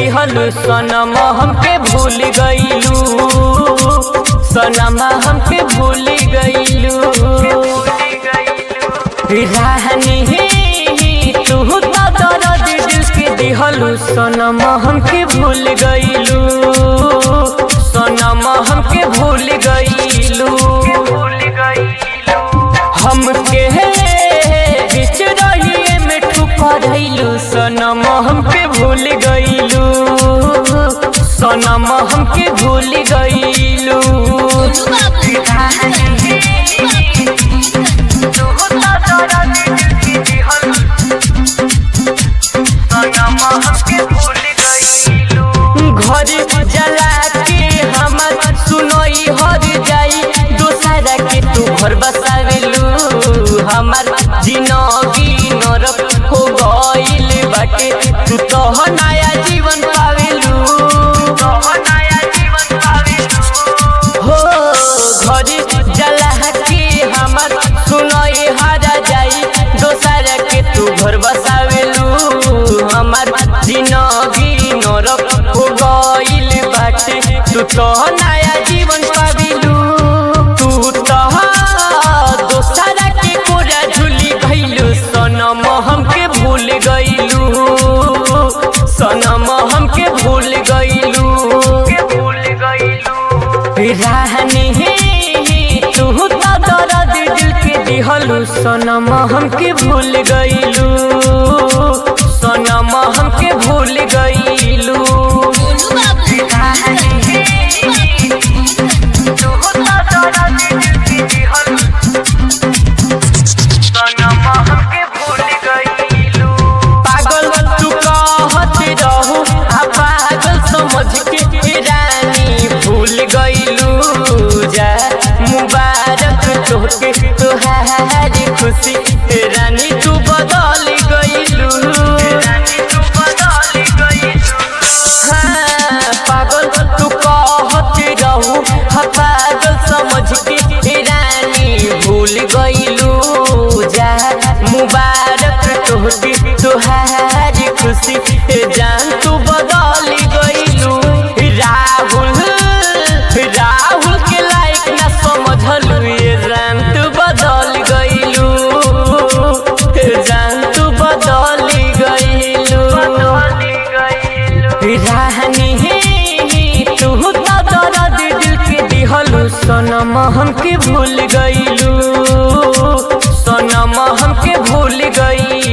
दिहलू सनम हमके भूल गईलू, सनम हमके भूल गईलू। रानी तू तो दर्द दिल के दिहलू सनम हमके भूल गईलू, सनम हमके भूल गईलू। हमके बीच रहिए में ठुकरैलू सनम हमके भूल गईलू, सनम हमके भूल गईलू। घर जला के हमर सुनई हर जाई, दोसरा के तू घर बसावेलू। हमार जिंदगी नरक हो गइल बाटे, तू तो नया जीवन पावेलू, हो घर जला के हमर सुनई हर जाई, दोसरा के तू घर बसावेलू। हमार जिंदगी नरक हो गइल बाटे, तू तो नया जीवन पावेलू। तू तो दोसरा के कोरा झूली गइलू, सनम हमके भूल गइलू, सनम हमके भूल गइलू। रानी तू तो दर्द दिल के दिहलू, सनम हमके भूल गइलू, सनम हमके भूल गइलू। पागल तू कहत रहू आ पागल समझ के रानी भूल गइलू। जा मुबारक तोहके तोहार खुशी, रानी तू बदल गइलू। हाँ पागल तू कहत रहू आ पागल समझ के रानी भूल गइलू। जा मुबारक तोहके तोहार खुशी, जान तू बदल गइलू। राहुल के लायक ना समझलू, ये जान तू बदल गइलू, जान तू बदल गइलू। रानी तू तो दर्द दिल के दिहलू, सनम हमके भूल गइलू, सनम हमके भूल गइलू।